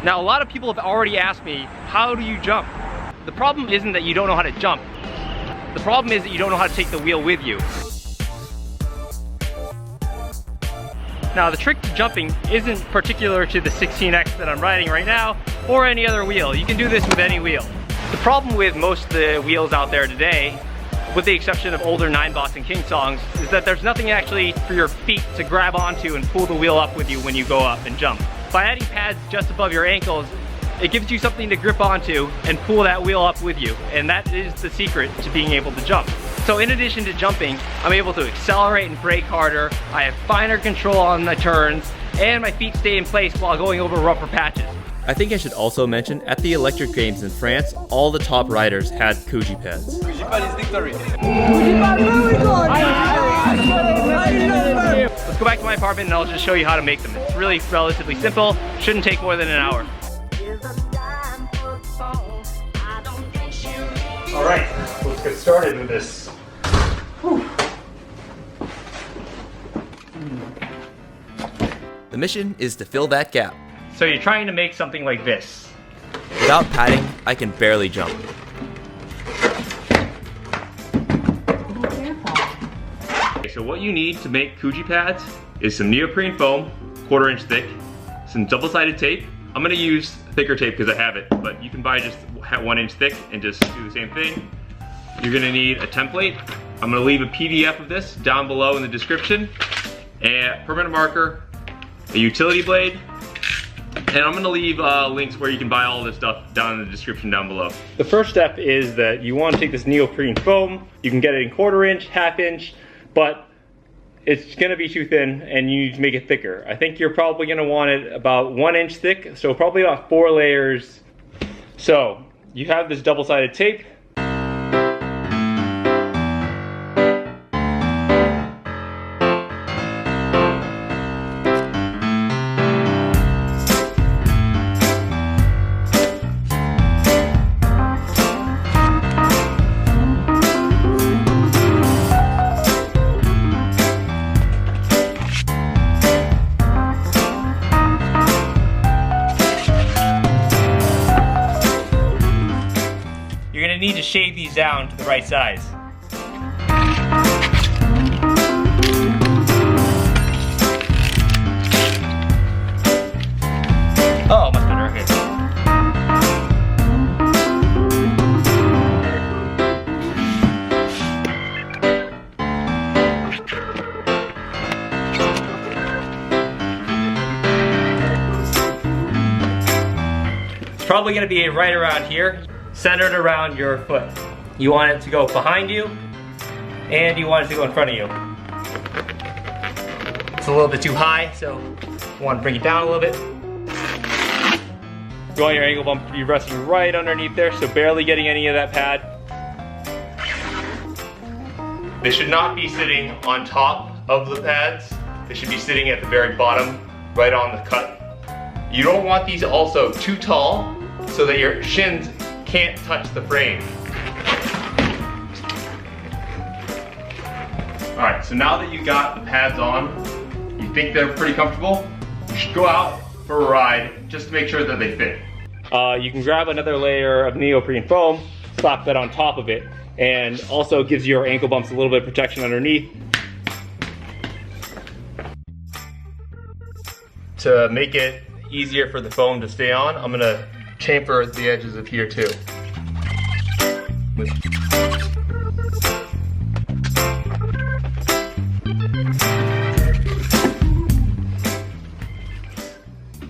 Now, a lot of people have already asked me, how do you jump? The problem isn't that you don't know how to jump. The problem is that you don't know how to take the wheel with you. Now, the trick to jumping isn't particular to the 16X that I'm riding right now, or any other wheel. You can do this with any wheel. The problem with most of the wheels out there today, with the exception of older 9-box and King songs, is that there's nothing actually for your feet to grab onto and pull the wheel up with you when you go up and jump. By adding pads just above your ankles, it gives you something to grip onto and pull that wheel up with you, and that is the secret to being able to jump. So in addition to jumping, I'm able to accelerate and brake harder, I have finer control on the turns, and my feet stay in place while going over rougher patches. I think I should also mention, at the Electric Games in France, all the top riders had Kuji Pads. Kuji Pads victory. Kuji Pads, very good! Let's go back to my apartment and I'll just show you how to make them. It's really relatively simple, shouldn't take more than an hour. Alright, let's get started with this. Whew. The mission is to fill that gap. So you're trying to make something like this. Without padding, I can barely jump. Okay, so what you need to make Kuji Pads is some neoprene foam, 1/4 inch thick, some double-sided tape. I'm gonna use thicker tape because I have it, but you can buy just 1 inch thick and just do the same thing. You're gonna need a template. I'm gonna leave a PDF of this down below in the description, a permanent marker, a utility blade, and I'm gonna leave links where you can buy all this stuff down in the description down below. The first step is that you want to take this neoprene foam. You can get it in 1/4 inch, 1/2 inch, but it's gonna be too thin and you need to make it thicker. I think you're probably gonna want it about 1 inch thick, so probably about 4 layers. So you have this double-sided tape. You're gonna need to shave these down to the right size. Oh, must have been okay. It's probably gonna be right around here, centered around your foot. You want it to go behind you, and you want it to go in front of you. It's a little bit too high, so you want to bring it down a little bit. You want your ankle bump to be resting right underneath there, so barely getting any of that pad. They should not be sitting on top of the pads. They should be sitting at the very bottom, right on the cut. You don't want these also too tall, so that your shins can't touch the frame. Alright, so now that you got the pads on, you think they're pretty comfortable, you should go out for a ride just to make sure that they fit. You can grab another layer of neoprene foam, slap that on top of it, and also gives your ankle bumps a little bit of protection underneath. To make it easier for the foam to stay on, I'm gonna chamfer the edges of here too.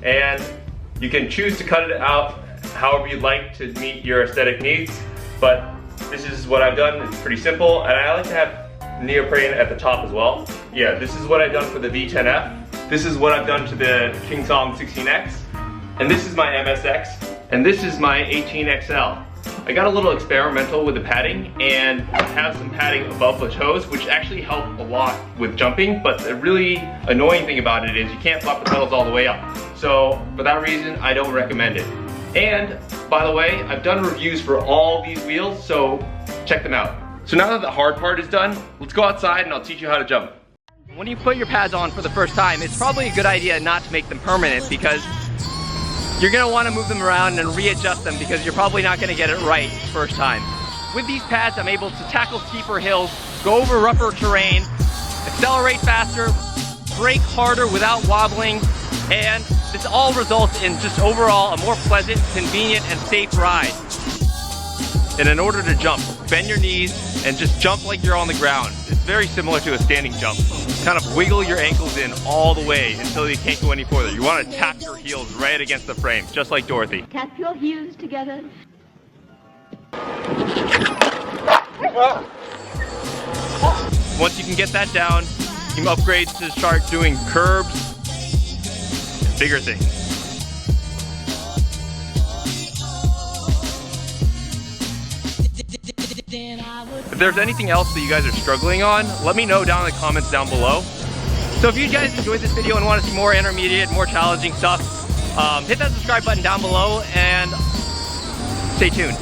And you can choose to cut it out however you'd like to meet your aesthetic needs, but this is what I've done. It's pretty simple, and I like to have neoprene at the top as well. Yeah, this is what I've done for the V10F. This is what I've done to the King Song 16X, and this is my MSX, and this is my 18XL. I got a little experimental with the padding and have some padding above the toes, which actually help a lot with jumping, but the really annoying thing about it is you can't flop the pedals all the way up. So for that reason, I don't recommend it. And by the way, I've done reviews for all these wheels, so check them out. So now that the hard part is done, let's go outside and I'll teach you how to jump. When you put your pads on for the first time, it's probably a good idea not to make them permanent because you're gonna wanna move them around and readjust them because you're probably not gonna get it right first time. With these pads, I'm able to tackle steeper hills, go over rougher terrain, accelerate faster, brake harder without wobbling, and this all results in just overall a more pleasant, convenient, and safe ride. And in order to jump, bend your knees and just jump like you're on the ground. It's very similar to a standing jump. Kind of wiggle your ankles in all the way until you can't go any further. You want to tap your heels right against the frame, just like Dorothy. Tap your heels together. Once you can get that down, you can upgrade to start doing curbs, bigger things. If there's anything else that you guys are struggling on, let me know down in the comments down below. So if you guys enjoyed this video and want to see more intermediate, more challenging stuff, hit that subscribe button down below and stay tuned.